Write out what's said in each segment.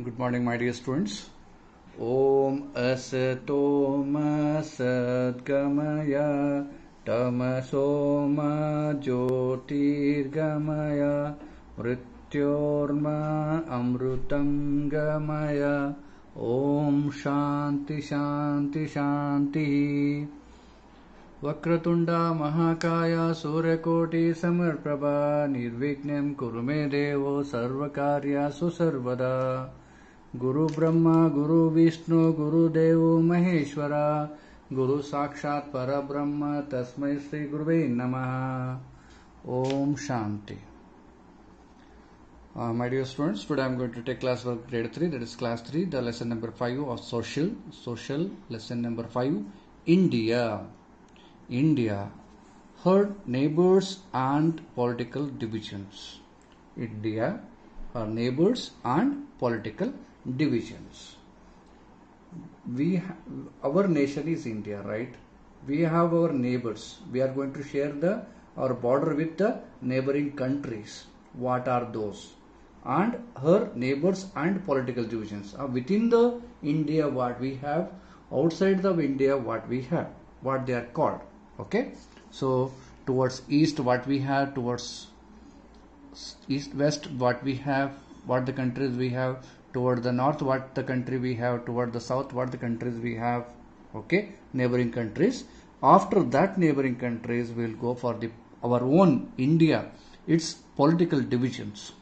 Good morning, my dear students. Om Asato Ma Sadgamaya Tamaso Ma Jyotirgamaya Mrityorma Amrutam Gamaya Om Shanti Shanti Shanti. Vakratunda Mahakaya Suryakoti Samarprabha Nirvighnem Kurume Devo Sarvakaryasu Sarvada. Guru Brahma, Guru Vishnu, Guru Devo Maheshwara, Guru Sakshat Parabrahma, Tasmai Sri Guruve Namaha. Om Shanti. My dear students, today I am going to take class work grade 3, that is class 3, the lesson number 5 of social, lesson number 5, India. Her neighbors and political divisions. India, her neighbors and political divisions. Our nation is India, right? We have our neighbors. We are going to share our border with the neighboring countries. What are those? And her neighbors and political divisions. Within the India, what we have. Outside of India, what we have. What they are called. Okay. So towards east, what we have. Towards east west, what we have. What the countries we have. Toward the north, what the country we have. Toward the south, what the countries we have. Okay, neighboring countries. After that neighboring countries, we will go for our own India. Its political divisions.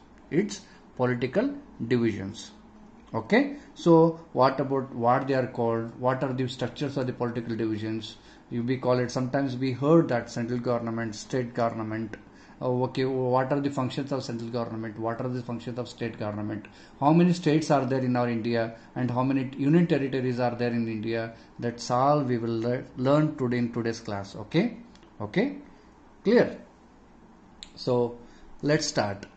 Okay, so what about what they are called? What are the structures of the political divisions? We call it, sometimes we heard that central government, state government. Okay, what are the functions of central government? What are the functions of state government? How many states are there in our India, and how many union territories are there in India? That's all we will learn today in today's class. Okay, clear? So let's start.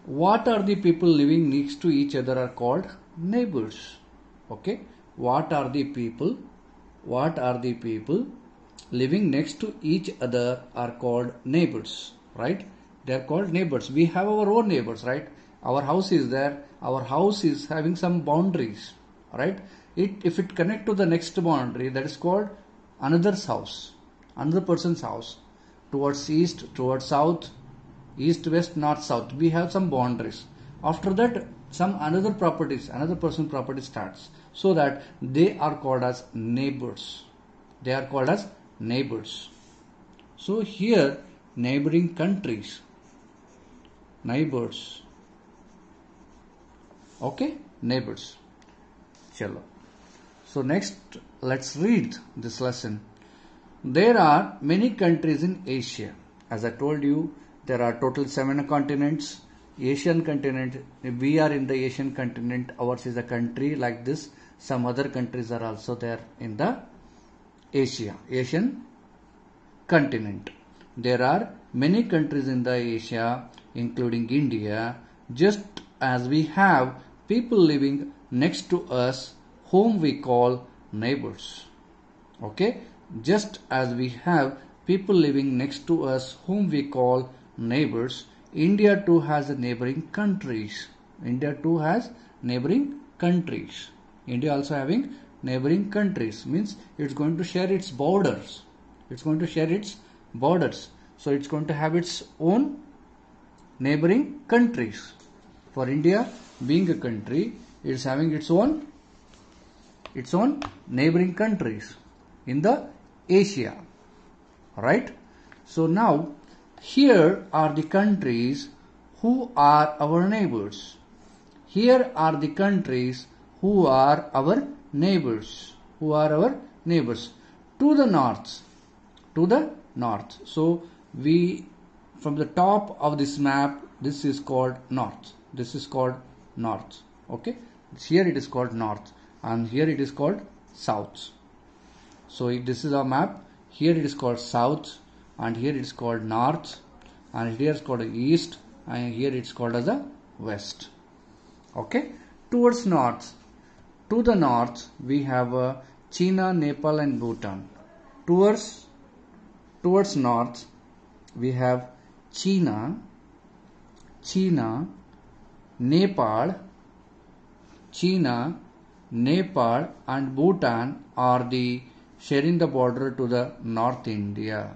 What are the people living next to each other are called neighbors. Okay, what are the people living next to each other are called neighbors, right? They are called neighbors. We have our own neighbors, right? Our house is there. Our house is having some boundaries, right? If it connect to the next boundary, that is called another's house, another person's house. Towards east, towards south, east, west, north, south, we have some boundaries. After that, some another person's property starts. So that they are called as neighbors. So here, neighboring countries, neighbors. Okay, neighbors. Chalo. So next, let's read this lesson. There are many countries in Asia. As I told you, there are total 7 continents. Asian continent, we are in the Asian continent. Ours is a country like this. Some other countries are also there in the Asian continent. There are many countries in the Asia, including India, just as we have people living next to us whom we call neighbors. Okay, just as we have people living next to us whom we call neighbors, India too has neighboring countries. India also having neighboring countries, means it's going to share its borders. So it's going to have its own neighboring countries. For India being a country, it's having its own neighboring countries in the Asia, right? So now here are the countries who are our neighbors. Here are the countries who are our neighbors. To the north. So we, from the top of this map, this is called north. Okay, here it is called north, and here it is called south. So this is our map. Here it is called south, and here it is called north, and here it's called east, and here it's called as a west. Okay, towards north, to the north, we have China, Nepal, and Bhutan. Towards north, we have China, China, Nepal, and Bhutan are the sharing the border to the North India.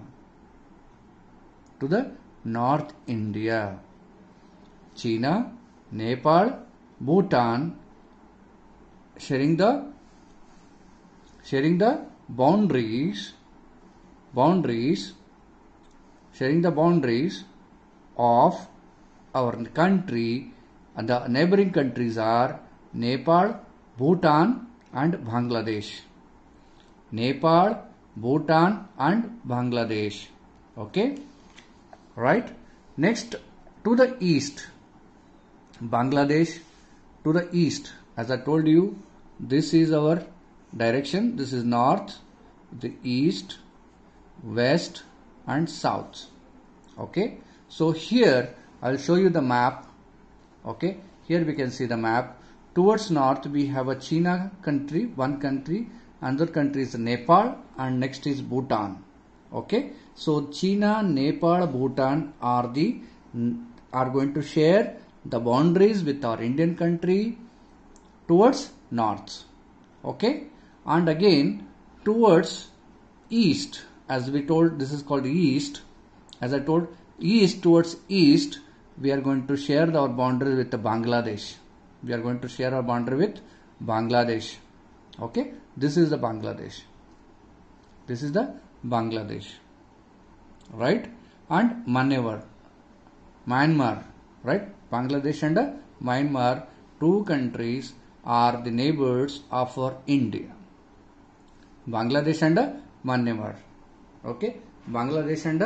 To the North India. China, Nepal, Bhutan sharing the boundaries of our country, and the neighboring countries are Nepal, Bhutan and Bangladesh. Nepal, Bhutan and Bangladesh. Okay, right? Next, to the east, Bangladesh to the east. As I told you, this is our direction. This is north, the east, west and south. Okay, so here I'll show you the map. Okay, here we can see the map. Towards north we have a China country, one country, another country is Nepal, and next is Bhutan. Okay, so China, Nepal, Bhutan are going to share the boundaries with our Indian country towards north. Okay, and again towards east, as we told, this is called east. As I told, east, towards east we are going to share our boundary with Bangladesh. We are going to share our boundary with Bangladesh. Okay, this is the Bangladesh. This is the Bangladesh, right? And Myanmar, right? Bangladesh and Myanmar, two countries are the neighbors of our India. Bangladesh and Myanmar. Okay, Bangladesh and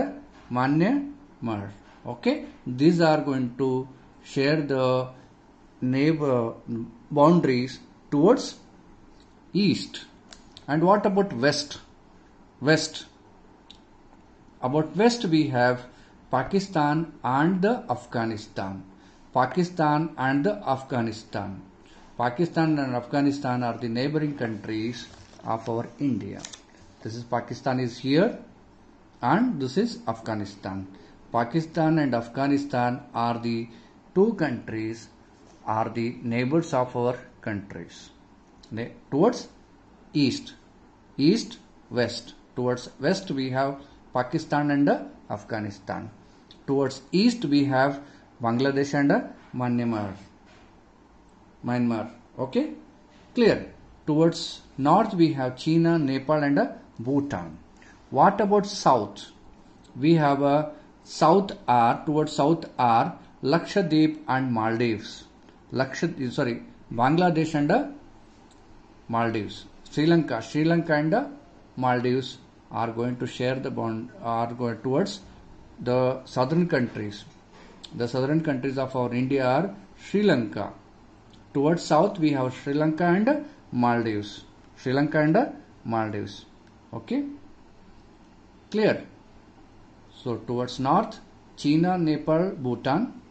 Myanmar. Okay, these are going to share the neighbor boundaries towards east. And what about west? About west we have Pakistan and the Afghanistan. Pakistan and Afghanistan are the neighboring countries of our India. This is Pakistan is here and this is Afghanistan. Pakistan and Afghanistan are the two countries, are the neighbors of our countries. Towards east, west. Towards west we have Pakistan and Afghanistan. Towards east we have Bangladesh and Myanmar. Okay, clear. Towards north we have China, Nepal and Bhutan. What about south? We have towards south are Lakshadweep and Maldives. Bangladesh and Maldives. Sri Lanka and Maldives are going to share the bond, are going towards the southern countries. The southern countries of our India are Sri Lanka. Towards south we have Sri Lanka and Maldives. Okay, clear. So towards north China, Nepal, Bhutan.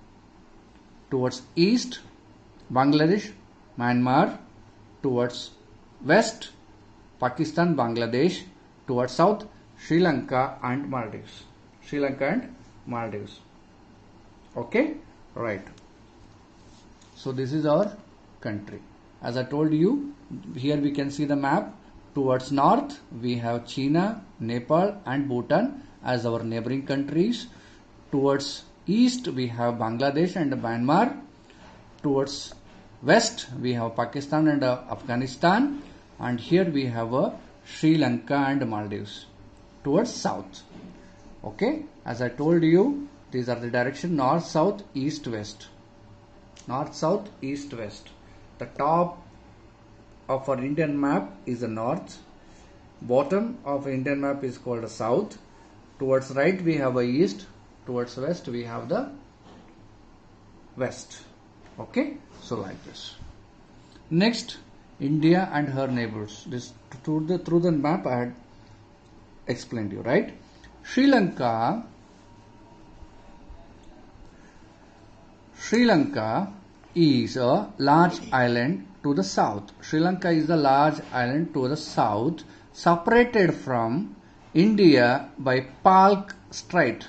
Towards east Bangladesh, Myanmar. Towards west Pakistan, Bangladesh. Towards south Sri Lanka and Maldives. Okay, right. So this is our country. As I told you, here we can see the map. Towards north we have China, Nepal and Bhutan as our neighboring countries. Towards east we have Bangladesh and Myanmar. Towards west we have Pakistan and Afghanistan, and here we have Sri Lanka and Maldives. Towards south. Okay, as I told you, these are the direction north, south, east, west. The top of our Indian map is the north. Bottom of Indian map is called the south. Towards right we have a east. Towards west we have the west. Okay, so like this. Next, India and her neighbors. This through the map I had explained you, right? Sri Lanka is a large island to the south. Sri Lanka is a large island to the south, separated from India by Palk Strait.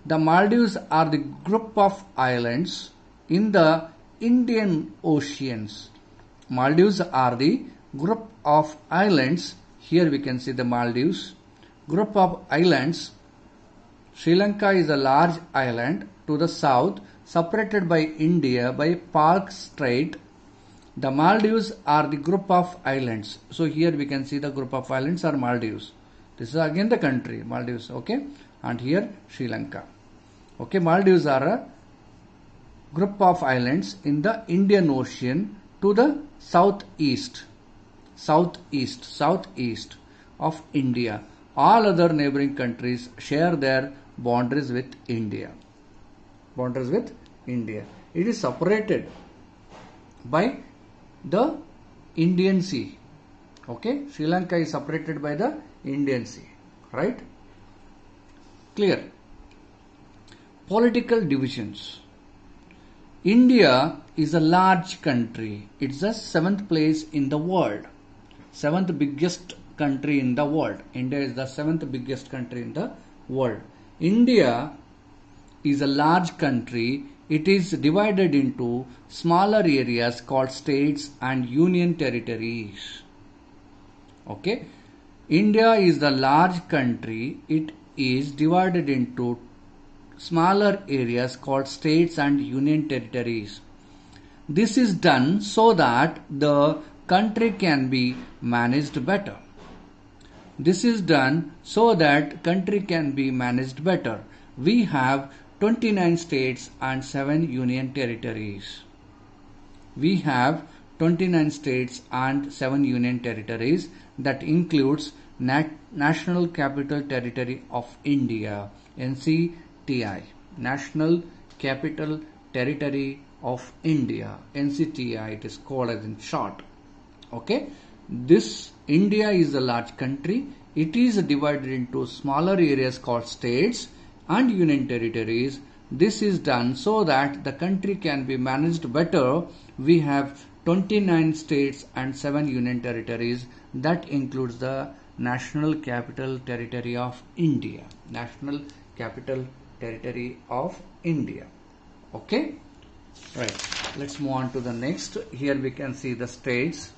The Maldives are the group of islands in the Indian Oceans. Maldives are the group of islands. Here we can see the Maldives. Group of islands. Sri Lanka is a large island to the south, separated by India by Palk Strait. The Maldives are the group of islands. So here we can see the group of islands are Maldives. This is again the country, Maldives, okay? And here Sri Lanka. Okay, Maldives are a group of islands in the Indian Ocean to the southeast of India. All other neighboring countries share their boundaries with India. It is separated by the Indian Sea. Okay, Sri Lanka is separated by the Indian Sea, right? Clear? Political divisions. India is a large country. It's the 7th place in the world. 7th biggest country in the world. India is the 7th biggest country in the world. India is a large country. It is divided into smaller areas called states and union territories. Okay. India is the large country. It is divided into smaller areas called states and union territories. This is done so that the country can be managed better. We have 29 states and 7 union territories. That includes National Capital Territory of India, NCTI. National Capital Territory of India, NCTI, it is called as in short. Okay, this India is a large country. It is divided into smaller areas called states and union territories. This is done so that the country can be managed better. We have 29 states and 7 union territories. That includes the National Capital Territory of India. Okay, right. Let's move on to the next. Here we can see the states.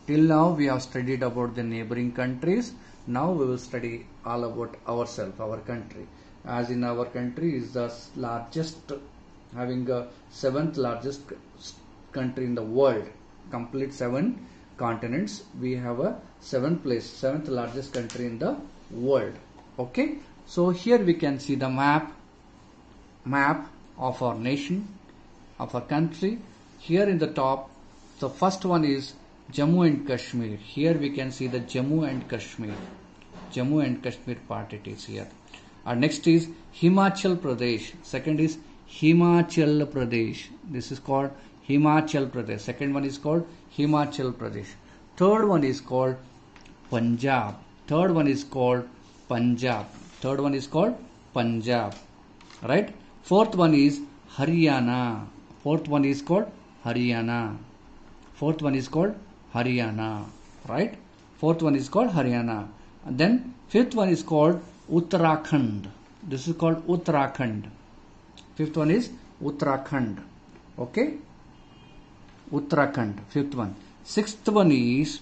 Till now we have studied about the neighboring countries. Now we will study all about ourselves, our country. As in our country is the largest, having a 7th largest country in the world, complete 7 continents. We have a 7th largest country in the world. Okay, so here we can see the map of our nation, of our country. Here in the top, the first one is Jammu and Kashmir. Here we can see the Jammu and Kashmir part, it is here. And next is Himachal Pradesh. Second is Himachal Pradesh. This is called Himachal Pradesh. Second one is called Himachal Pradesh. Third one is called Punjab. Right? Fourth one is Haryana. Right? Fourth one is called Haryana. And then fifth one is called Uttarakhand. This is called Uttarakhand. Fifth one is Uttarakhand. Okay? Uttarakhand, fifth one. Sixth one is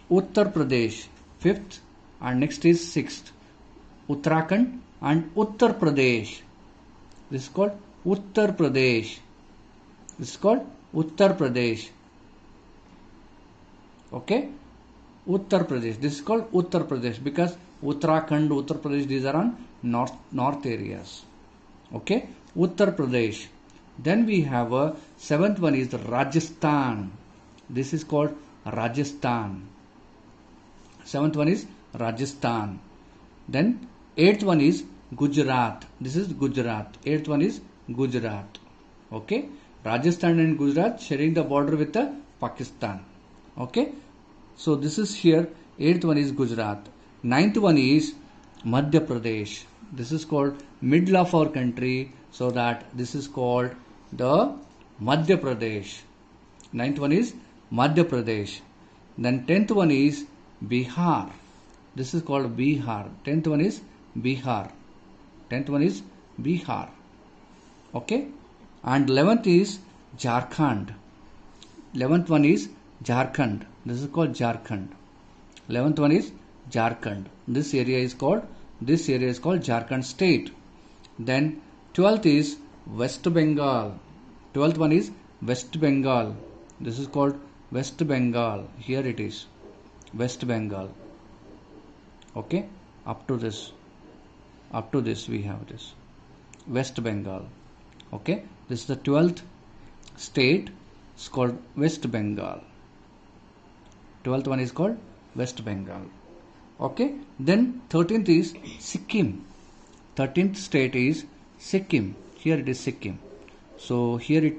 Uttar Pradesh. Fifth, and next is sixth. Uttarakhand and Uttar Pradesh. This is called Uttar Pradesh. Okay? Uttar Pradesh. This is called Uttar Pradesh because Uttarakhand, Uttar Pradesh, these are on north areas. Okay? Uttar Pradesh. Then we have a 7th one is Rajasthan. This is called Rajasthan. 7th one is Rajasthan. Then 8th one is Gujarat. This is Gujarat. 8th one is Gujarat. Okay? Rajasthan and Gujarat sharing the border with the Pakistan. Okay? So this is here. 8th one is Gujarat. 9th one is Madhya Pradesh. This is called middle of our country. So that this is called the Madhya Pradesh. 9th one is Madhya Pradesh. Then 10th one is Bihar. This is called Bihar. 10th one is Bihar. 10th one is Bihar. Okay, and 11th is Jharkhand. 11th one is Jharkhand. This is called Jharkhand. 11th one is Jharkhand. This area is called Jharkhand state. Then 12th is West Bengal. 12th one is West Bengal. This is called West Bengal. Here it is West Bengal. Okay, up to this we have this West Bengal. Okay, this is the 12th state. It's called West Bengal. 12th one is called West Bengal. Okay, then 13th is Sikkim. 13th state is Sikkim. Here it is Sikkim. So here it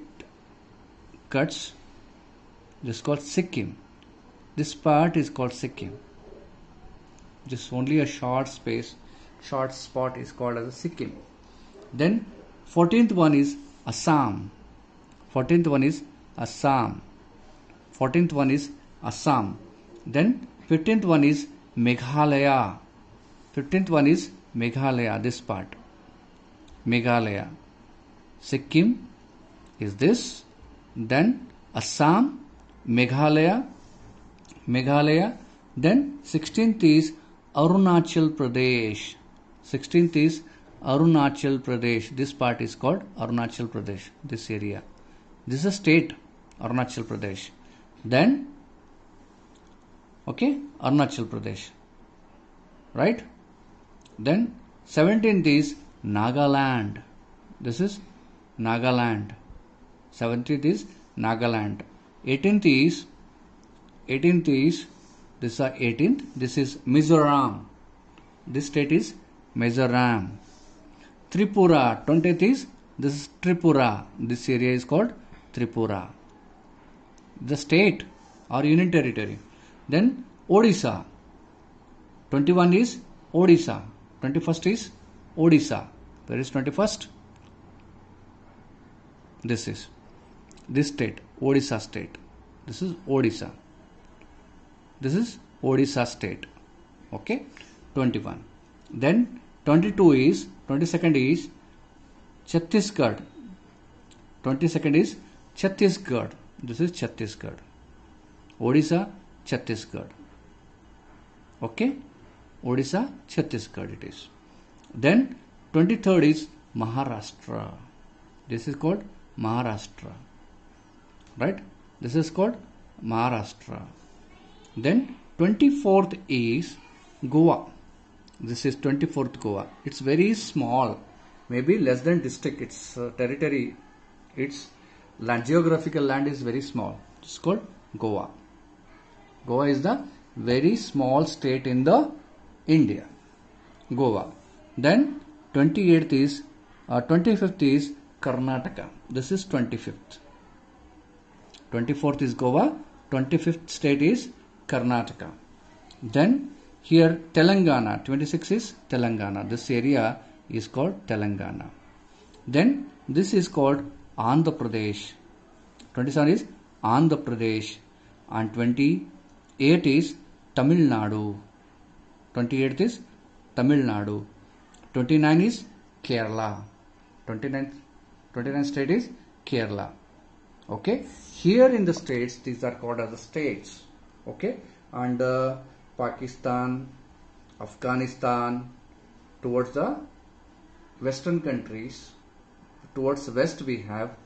cuts. This is called Sikkim. This part is called Sikkim. Just only a short spot is called as a Sikkim. Then 14th one is Assam. 14th one is Assam. 14th one is Assam. Then 15th one is Meghalaya. 15th one is Meghalaya, this part. Meghalaya. Sikkim is this. Then Assam, Meghalaya. Then 16th is Arunachal Pradesh. 16th is Arunachal Pradesh. This part is called Arunachal Pradesh. This area. This is a state, Arunachal Pradesh. Then, okay, Arunachal Pradesh. Right? Then 17th is Nagaland. This is Nagaland. 17th is Nagaland. 18th is this is 18th. This is Mizoram. This state is Mizoram. Tripura. 20th is this is Tripura. This area is called Tripura. The state or union territory. Then Odisha. 21 is Odisha. 21st is Odisha. Where is 21st? This is this state, Odisha state. This is Odisha. This is Odisha state. Okay, 21. Then 22nd is Chhattisgarh. 22nd is Chhattisgarh. This is Chhattisgarh. Odisha, Chhattisgarh. Okay, Odisha, Chhattisgarh it is. Then 23rd is Maharashtra. This is called Maharashtra. Right? This is called Maharashtra. Then 24th is Goa. This is 24th Goa. It's very small, maybe less than district. Its territory, its geographical land is very small. It's called Goa. Goa is the very small state in the India. Goa. Then 25th is Karnataka. This is 25th. 24th is Goa. 25th state is Karnataka. Then here Telangana. 26 is Telangana. This area is called Telangana. Then this is called Andhra Pradesh. 27 is Andhra Pradesh. And 28 is Tamil Nadu. 28th is Tamil Nadu. 29 is Kerala. 29th state is Kerala. Okay. Here in the states, these are called as the states. Okay. And Pakistan, Afghanistan, towards the western countries, towards west we have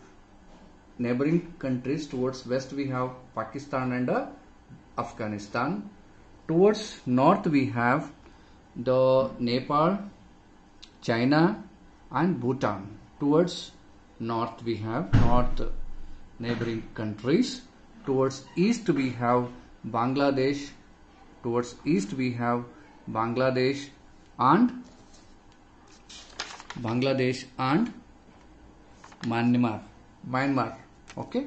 neighboring countries. Towards west we have Pakistan and Afghanistan. Towards north we have the Nepal, China and Bhutan. Towards north we have north neighboring countries. Towards east we have Bangladesh. Towards east we have Bangladesh and Myanmar. Okay,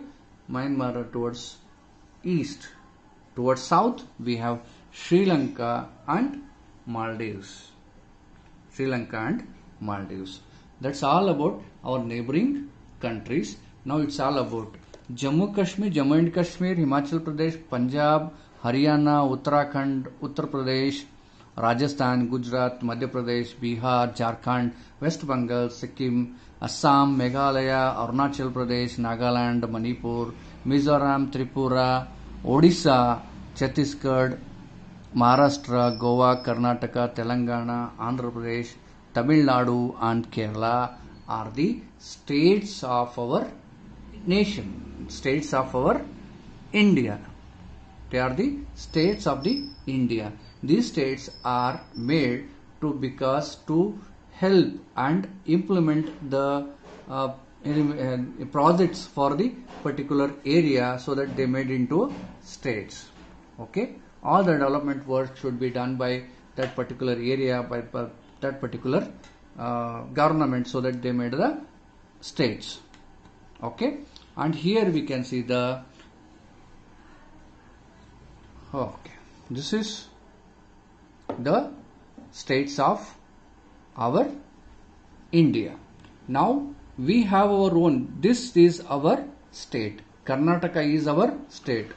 Myanmar towards east. Towards south we have Sri Lanka and Maldives. That's all about our neighboring countries. Now it's all about Jammu and Kashmir, Himachal Pradesh, Punjab, Haryana, Uttarakhand, Uttar Pradesh, Rajasthan, Gujarat, Madhya Pradesh, Bihar, Jharkhand, West Bengal, Sikkim, Assam, Meghalaya, Arunachal Pradesh, Nagaland, Manipur, Mizoram, Tripura, Odisha, Chhattisgarh, Maharashtra, Goa, Karnataka, Telangana, Andhra Pradesh, Tamil Nadu and Kerala are the states of our nation, states of our India. They are the states of the India. These states are made to help and implement the projects for the particular area, so that they made into states. Okay, all the development work should be done by that particular area, by that particular government, so that they made the states. Okay, and here we can see the this is the states of our India. Now we have our own. This is our state. Karnataka is our state.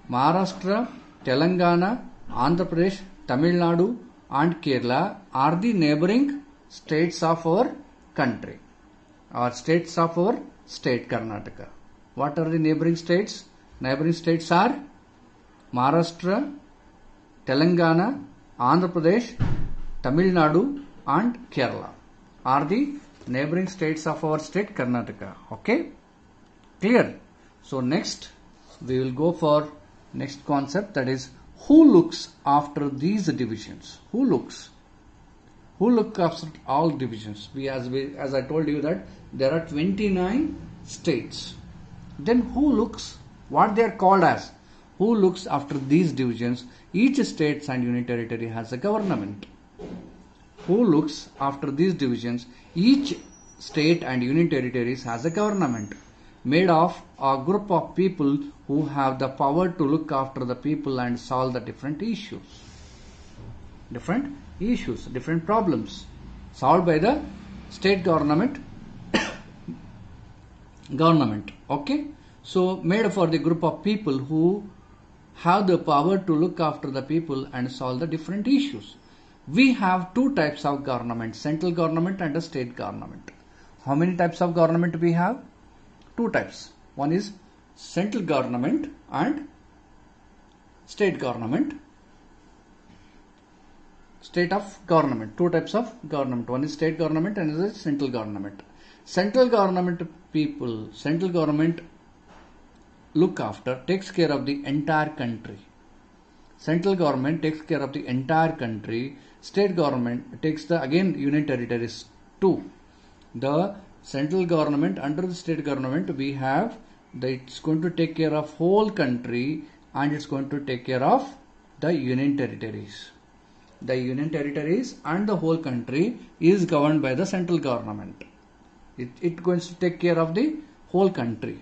Maharashtra, Telangana, Andhra Pradesh, Tamil Nadu and Kerala are the neighboring states of our country, or states of our state Karnataka. What are the neighboring states? Neighboring states are Maharashtra, Telangana, Andhra Pradesh, Tamil Nadu and Kerala are the neighboring states of our state Karnataka. Okay, clear? So next we will go for next concept, that is, who looks after these divisions? Who looks after all divisions? As I told you that there are 29 states. Then who looks, what they are called as, who looks after these divisions? Each state and union territory has a government. Who looks after these divisions? Each state and union territories has a government made of a group of people who have the power to look after the people and solve the different problems solved by the state government. Okay, so made for the group of people who have the power to look after the people and solve the different issues. We have two types of government, central government and a state government. How many types of government we have? Two types. One is central government and state government. State of government. Two types of government. One is state government and another is central government. Central government people, central government look after, takes care of the entire country. Central government takes care of the entire country. State government takes the, again, union territories too. The central government under the state government, we have that it's going to take care of whole country and it's going to take care of the union territories. The union territories and the whole country is governed by the central government. It going to take care of the whole country.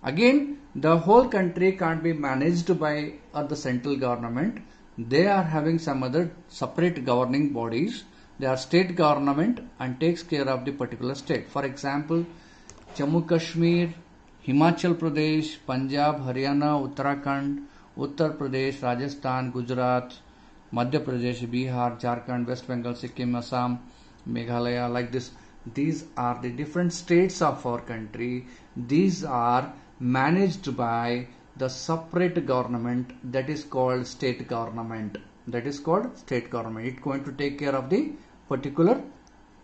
Again, the whole country can't be managed by the central government. They are having some other separate governing bodies. They are state government and takes care of the particular state. For example, Jammu Kashmir, Himachal Pradesh, Punjab, Haryana, Uttarakhand, Uttar Pradesh, Rajasthan, Gujarat, Madhya Pradesh, Bihar, Jharkhand, West Bengal, Sikkim, Assam, Meghalaya, like this. These are the different states of our country. These are managed by the separate government, that is called state government. That is called state government. It's going to take care of the particular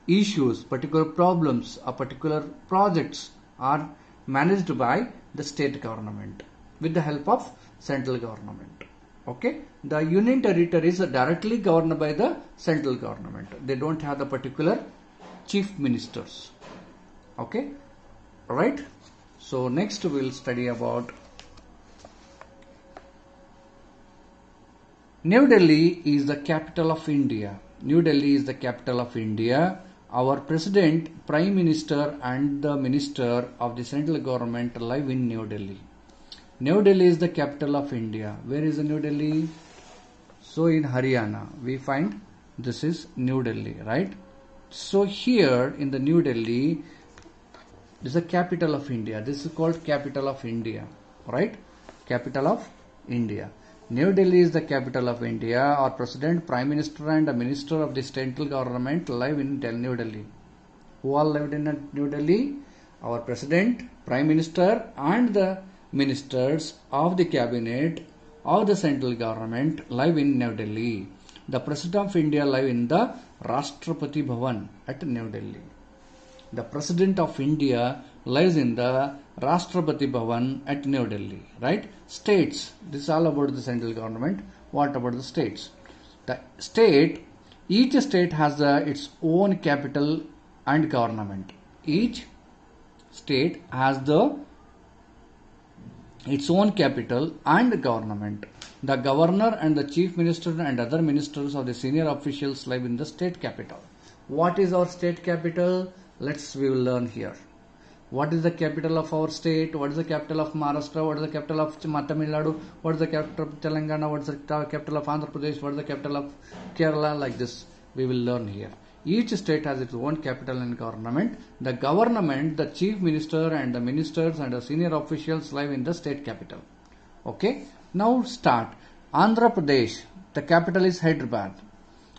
issues, particular problems, or particular projects are managed by the state government with the help of central government. Okay, the union territories are directly governed by the central government. They don't have the particular chief ministers. Okay, alright. So next we will study about New Delhi is the capital of India. New Delhi is the capital of India. Our president, prime minister and the minister of the central government live in New Delhi. New Delhi is the capital of India. Where is the New Delhi? So in Haryana we find this is New Delhi, right? So here in the New Delhi, this is the capital of India. This is called capital of India, right? Capital of India. New Delhi is the capital of India. Our president, prime minister and the minister of the central government live in New Delhi. Who all lived in New Delhi? Our president, prime minister and the ministers of the cabinet of the central government live in New Delhi. The president of India live in the Rashtrapati Bhavan at New Delhi. The president of India lives in the Rashtrapati Bhavan at New Delhi. Right? States. This is all about the central government. What about the states? The state, each state has its own capital and government. Each state has its own capital and government. The governor and the chief minister and other ministers of the senior officials live in the state capital. What is our state capital? We will learn here. What is the capital of our state? What is the capital of Maharashtra? What is the capital of Tamil Nadu? What is the capital of Telangana? What is the capital of Andhra Pradesh? What is the capital of Kerala? Like this, we will learn here. Each state has its own capital and government. The government, the chief minister and the ministers and the senior officials live in the state capital. Okay. Now start. Andhra Pradesh, the capital is Hyderabad.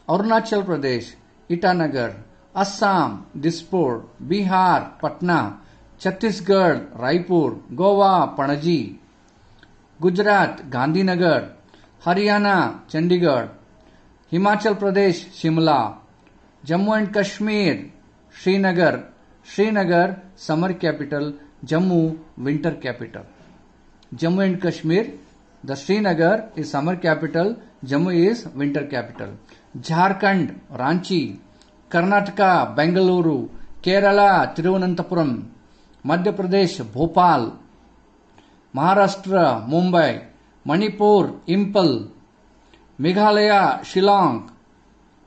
Arunachal Pradesh, Itanagar. Assam, Dispur. Bihar, Patna. Chhattisgarh, Raipur. Goa, Panaji. Gujarat, Gandhinagar. Haryana, Chandigarh. Himachal Pradesh, Shimla. Jammu and Kashmir, Srinagar. Srinagar, summer capital. Jammu, winter capital. Jammu and Kashmir, the Srinagar is summer capital. Jammu is winter capital. Jharkhand, Ranchi. Karnataka, Bengaluru. Kerala, Thiruvananthapuram. Madhya Pradesh, Bhopal. Maharashtra, Mumbai. Manipur, Imphal. Meghalaya, Shillong.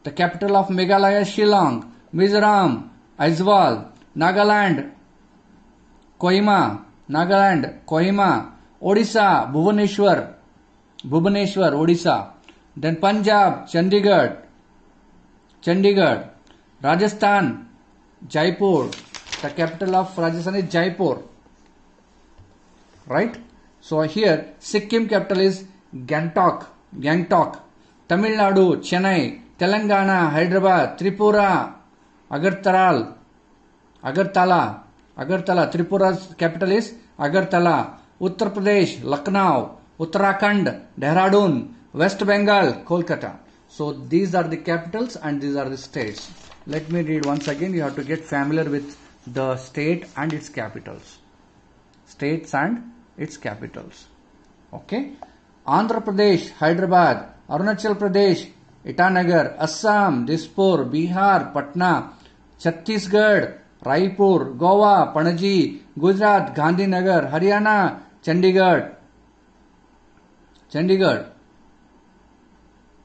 The capital of Meghalaya, Shillong. Mizoram, Aizawl. Nagaland, Kohima. Odisha, Bhubaneswar, Odisha. Then Punjab, Chandigarh. Rajasthan, Jaipur. The capital of Rajasthan is Jaipur. Right? So here, Sikkim capital is Gangtok. Tamil Nadu, Chennai. Telangana, Hyderabad. Tripura, Agartala. Tripura's capital is Agartala. Uttar Pradesh, Lucknow. Uttarakhand, Dehradun. West Bengal, Kolkata. So these are the capitals and these are the states. Let me read once again. You have to get familiar with the state and its capitals. States and its capitals. Okay. Andhra Pradesh, Hyderabad. Arunachal Pradesh, Itanagar. Assam, Dispur. Bihar, Patna. Chhattisgarh, Raipur. Goa, Panaji. Gujarat, Gandhinagar. Haryana, Chandigarh.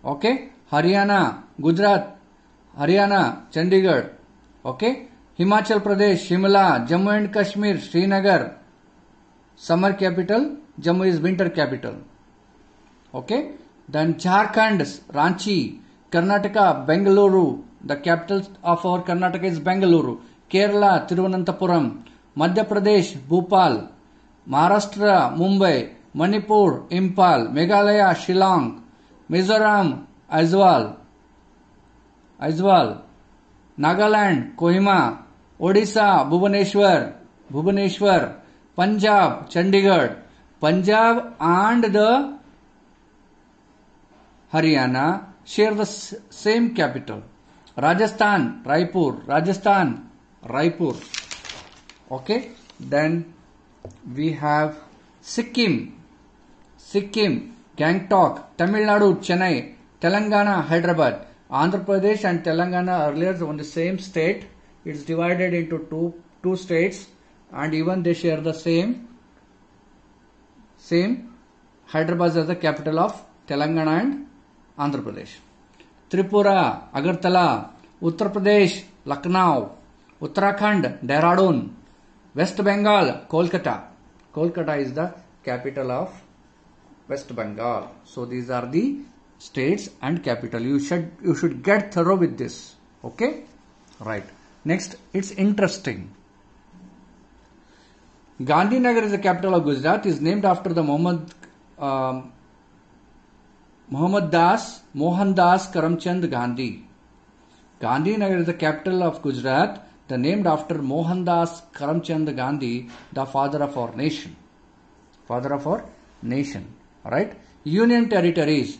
Okay. Haryana, Gujarat. Chandigarh. Okay. Himachal Pradesh, Shimla. Jammu and Kashmir, Srinagar. Summer capital. Jammu is winter capital. Okay. Then Jharkhand, Ranchi. Karnataka, Bengaluru. The capital of our Karnataka is Bengaluru. Kerala, Thiruvananthapuram. Madhya Pradesh, Bhopal. Maharashtra, Mumbai. Manipur, Imphal. Meghalaya, Shillong. Mizoram, Aizawl. Nagaland, Kohima. Odisha, Bhubaneswar. Punjab, Chandigarh. Punjab and the Haryana share the same capital. Rajasthan, Raipur. Okay. Then we have Sikkim, Gangtok. Tamil Nadu, Chennai. Telangana, Hyderabad. Andhra Pradesh and Telangana earlier on the same state. It's divided into two states and even they share the same. Hyderabad is the capital of Telangana and Andhra Pradesh. Tripura, Agartala. Uttar Pradesh, Lucknow. Uttarakhand, Dehradun. West Bengal, Kolkata. Kolkata is the capital of West Bengal. So these are the states and capital. You should get thorough with this. Okay? Right. Next, it's interesting. Gandhinagar is the capital of Gujarat. Is named after the Mohandas Karamchand Gandhi. Gandhinagar is the capital of Gujarat, the named after Mohandas Karamchand Gandhi, the father of our nation. Father of our nation. Alright? Union territories.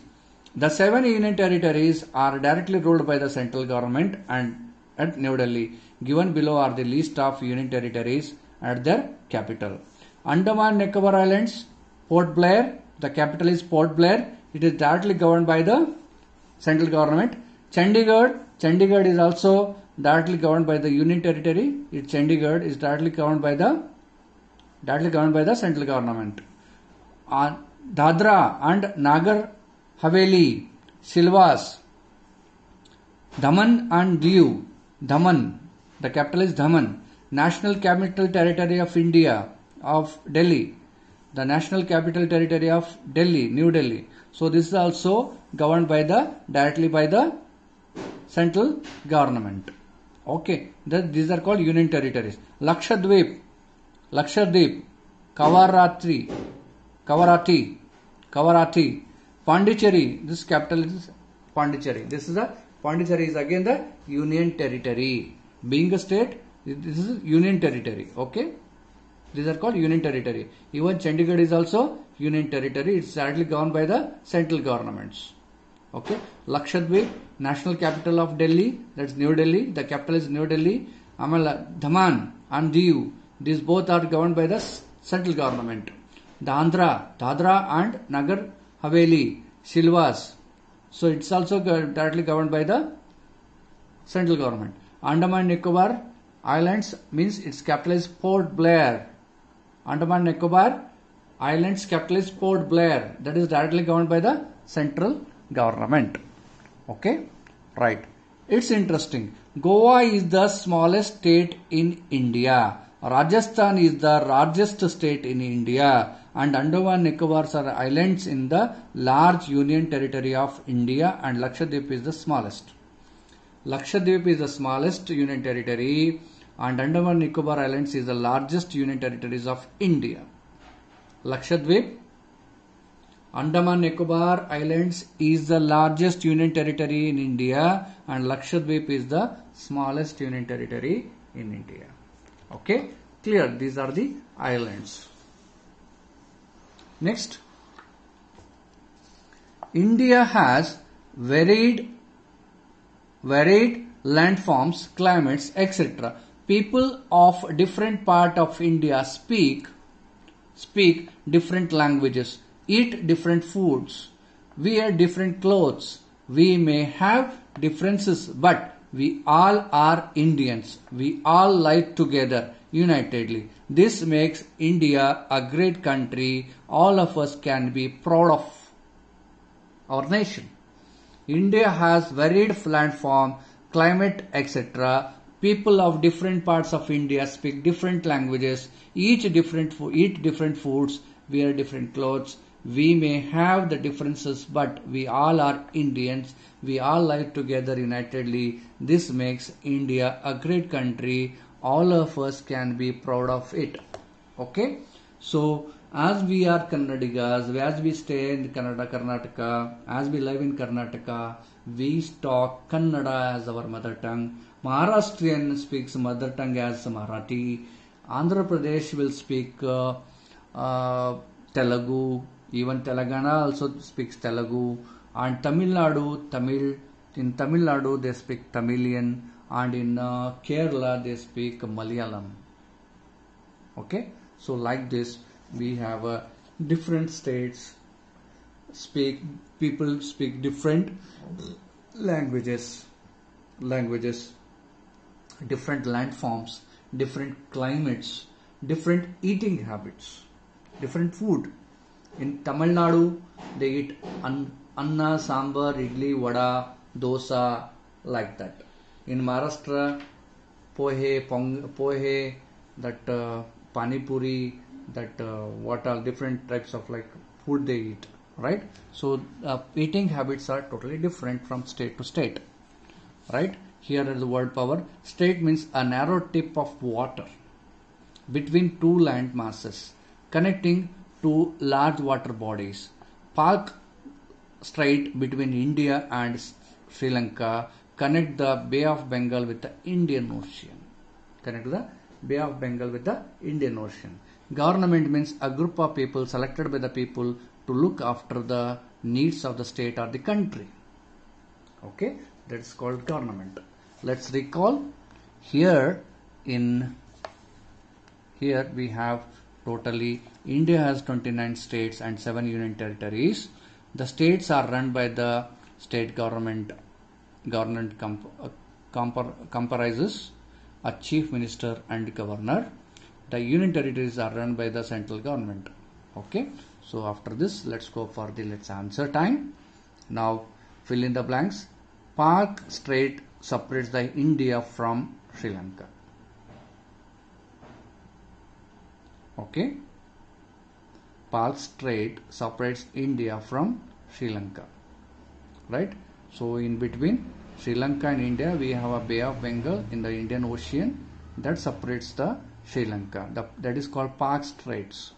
The 7 union territories are directly ruled by the central government and at New Delhi. Given below are the list of union territories at their capital. Andaman Nicobar Islands, Port Blair. The capital is Port Blair. It is directly governed by the central government. Chandigarh is also directly governed by the union territory. Chandigarh is directly governed by the central government. Dadra and Nagar Haveli, Silvas, Daman and Diu. Daman, the capital is Daman. National Capital Territory of India, of Delhi. The National Capital Territory of Delhi, New Delhi. So this is also governed directly by the central government. Okay, these are called union territories. Lakshadweep, Kavarati, Pondicherry. This capital is Pondicherry. Pondicherry is again the union territory. Being a state, this is union territory. Okay, these are called union territory. Even Chandigarh is also union territory. It's directly governed by the central governments. Okay, Lakshadweep, national capital of Delhi, that's New Delhi. The capital is New Delhi. Daman and Diu, these both are governed by the central government. Dadra and Nagar Haveli, Silvas. So it's also directly governed by the central government. Andaman Nicobar Islands means its capital is Port Blair. Andaman Nicobar Islands capital is Port Blair. That is directly governed by the central government. Okay, right. It's interesting. Goa is the smallest state in India. Rajasthan is the largest state in India. And Andaman Nicobar are islands in the large union territory of India, and Lakshadweep is the smallest. Lakshadweep is the smallest union territory, and Andaman Nicobar Islands is the largest union territories of India. Lakshadweep, Andaman Nicobar Islands is the largest union territory in India, and Lakshadweep is the smallest union territory in India. Okay, clear? These are the islands. Next, India has varied landforms, climates, etc. People of different part of India speak different languages, eat different foods, wear different clothes. We may have differences, but we all are Indians. We all live together unitedly. This makes India a great country. All of us can be proud of our nation. India has varied landform, climate, etc. People of different parts of India speak different languages, eat different foods, wear different clothes. We may have the differences, but we all are Indians. We all live together unitedly. This makes India a great country. All of us can be proud of it. Okay? So, as we are Kannadigas, as we stay in Karnataka, as we live in Karnataka, we talk Kannada as our mother tongue. Maharashtrian speaks mother tongue as Marathi. Andhra Pradesh will speak Telugu. Even Telangana also speaks Telugu. And Tamil Nadu, in Tamil Nadu they speak Tamilian. And in Kerala they speak Malayalam. Okay? So like this, we have different states people speak different languages, different landforms, different climates, different eating habits, different food. In Tamil Nadu, they eat anna, sambar, idli, vada, dosa, like that. In Maharashtra, pohe, that pani puri, that what are different types of like food they eat, right? So eating habits are totally different from state to state, right? Here is the word power. State means a narrow tip of water between two land masses connecting two large water bodies. Park Strait between India and Sri Lanka connect the Bay of Bengal with the Indian Ocean. Connect the Bay of Bengal with the Indian Ocean. Government means a group of people selected by the people to look after the needs of the state or the country. Okay, that's called government. Let's recall here we have totally India has 29 states and 7 union territories. The states are run by the state government. Government comprises a chief minister and governor. The union territories are run by the central government. Okay, so after this let's go for the let's answer time. Now fill in the blanks. Park Strait separates the India from Sri Lanka. Okay, Park Strait separates India from Sri Lanka, right? So in between Sri Lanka and India we have a Bay of Bengal in the Indian Ocean that separates the Sri Lanka. That is called Park Straits.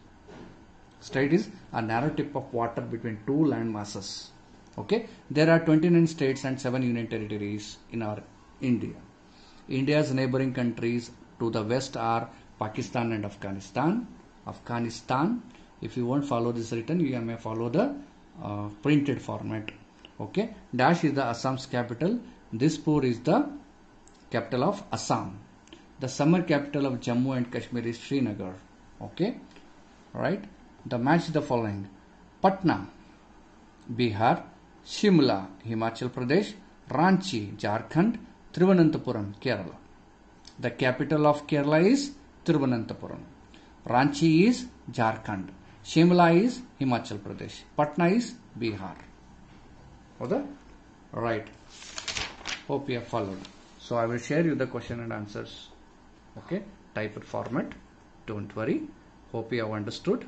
Strait is a narrow tip of water between two land masses. Okay, there are 29 states and 7 union territories in our India. India's neighboring countries to the west are Pakistan and Afghanistan. If you won't follow this written, you may follow the printed format. Okay, Dash is the Assam's capital. Dispur is the capital of Assam. The summer capital of Jammu and Kashmir is Srinagar. Okay, right. The match is the following: Patna, Bihar; Shimla, Himachal Pradesh; Ranchi, Jharkhand; Thiruvananthapuram, Kerala. The capital of Kerala is Thiruvananthapuram. Ranchi is Jharkhand. Shimla is Himachal Pradesh. Patna is Bihar. Okay? Right. Hope you have followed. So I will share you the question and answers. Okay? Typed format. Don't worry. Hope you have understood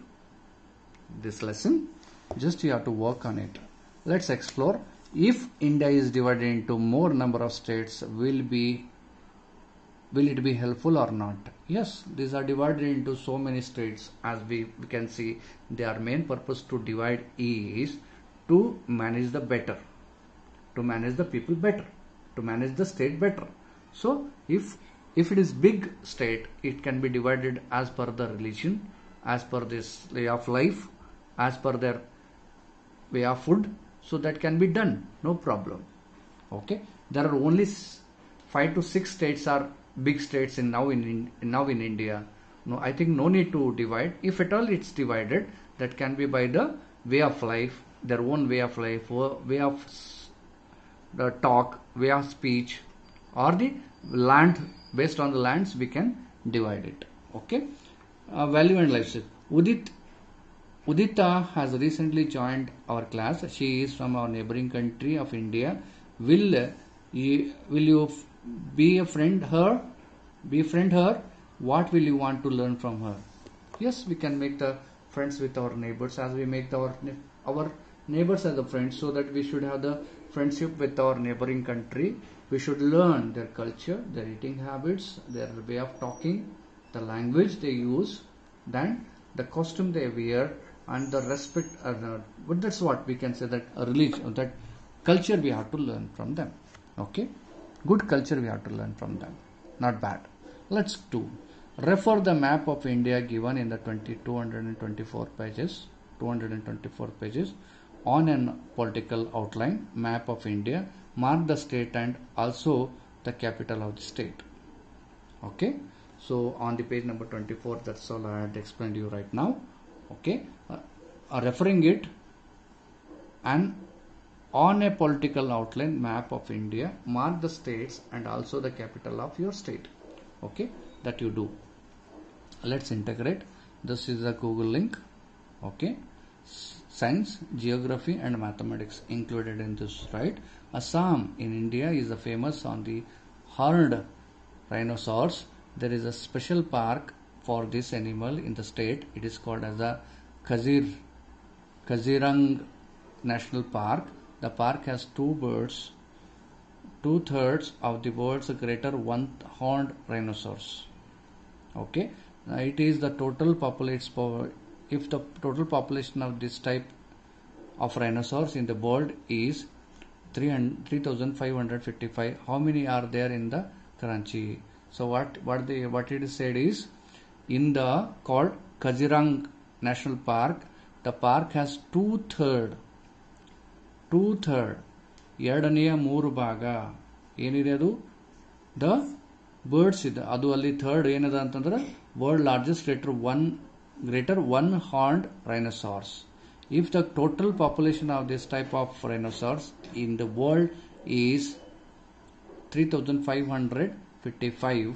this lesson. Just you have to work on it. Let's explore. If India is divided into more number of states, will it be helpful or not? Yes, these are divided into so many states. As we can see, their main purpose to divide is to manage the better, to manage the people better, to manage the state better. So if it is big state, it can be divided as per the religion, as per this way of life, as per their way of food. So that can be done, no problem. Okay, there are only 5 to 6 states are big states now in India. No, I think no need to divide. If at all it's divided, that can be by the way of life, their own way of life, way of the talk, way of speech, or the land. Based on the lands we can divide it. Okay, value and lifestyle. Udita has recently joined our class. She is from our neighboring country of India. Will you befriend her? What will you want to learn from her? Yes, we can make the friends with our neighbors as we make our neighbors as the friends, so that we should have the friendship with our neighboring country. We should learn their culture, their eating habits, their way of talking, the language they use, then the costume they wear, and the respect. But that's what we can say, that religion, that culture we have to learn from them. Okay, good culture we have to learn from them, not bad. Let's do. Refer the map of India given in the 224 pages on an political outline. Map of India. Mark the state and also the capital of the state. Okay. So on the page number 24, that's all I had explained to you right now. Okay. Referring it and on a political outline, map of India, mark the states and also the capital of your state. Okay, that you do. Let's integrate. This is a Google link. Okay, science, geography and mathematics included in this, right? Assam in India is famous on the horned rhinoceros. There is a special park for this animal in the state. It is called as the Kazirang National Park. The park has 2 birds. 2/3 of the world's greater one-horned rhinoceros. Okay, it is the total population. If the total population of this type of rhinoceros in the world is 3,555. How many are there in the Kranchi? So what it is said is, in the called Kaziranga National Park, the park has two-third ಎರಡನೆಯ ಮೂರು ಭಾಗ ಏನಿದೆ ಅದು the birds ಇದೆ. ಅದು ಅಲ್ಲಿ third ಏನದ ಅಂತಂದ್ರೆ world largest greater one horned rhinoceros. If the total population of this type of rhinoceros in the world is 3,555,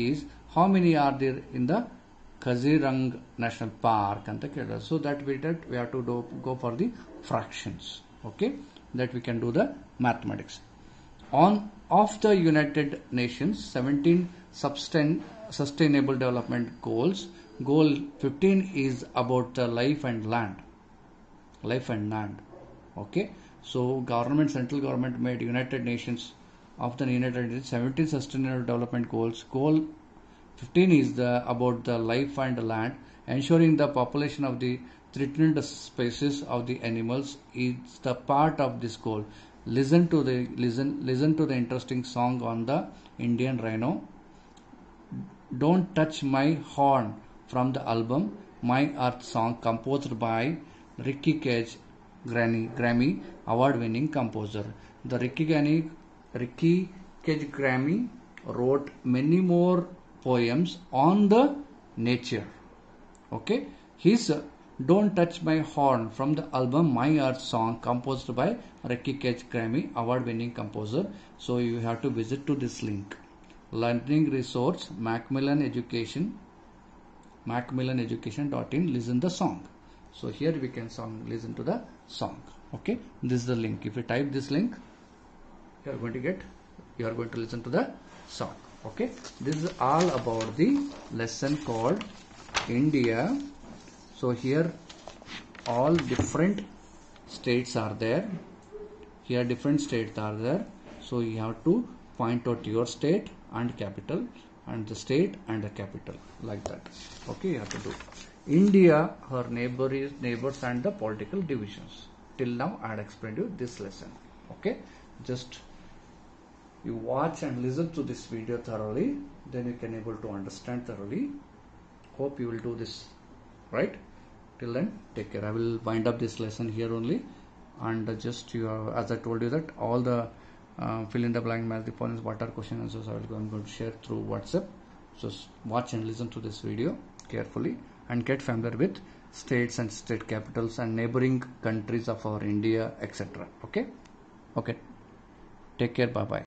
is how many are there in the Kaziranga National Park anta kelidare. So that we have to go for the fractions. Okay, that we can do the mathematics. Of the United Nations 17 sustainable development goals, goal 15 is about the life and land. Okay, so central government made United Nations of the United Nations 17 sustainable development goals. Goal 15 is about the life and land, ensuring the population of the threatened species of the animals is the part of this goal. Listen to the interesting song on the Indian rhino. Don't Touch My Horn from the album My Earth Song, composed by Ricky Cage, Grammy award-winning composer. The Ricky Cage Grammy wrote many more poems on the nature. Okay, his Don't Touch My Horn from the album My Earth Song, composed by Ricky Cage, Grammy award-winning composer. So you have to visit to this link. Learning resource Macmillan Education.in. Listen the song. So here we can listen to the song. Okay, this is the link. If you type this link, you are going to listen to the song. Okay, this is all about the lesson called India. So here all different states are there. So you have to point out your state and capital, and the state and the capital, like that. Okay, you have to do India, her neighbors and the political divisions. Till now I had explained you this lesson. Okay, just you watch and listen to this video thoroughly, then you can able to understand thoroughly. Hope you will do this, right? Till then, take care. I will wind up this lesson here only, and just as I told you that all the fill in the blank match the points, what are question answers, I'm going to share through WhatsApp. So watch and listen to this video carefully and get familiar with states and state capitals and neighboring countries of our India, etc. Okay, take care. Bye bye.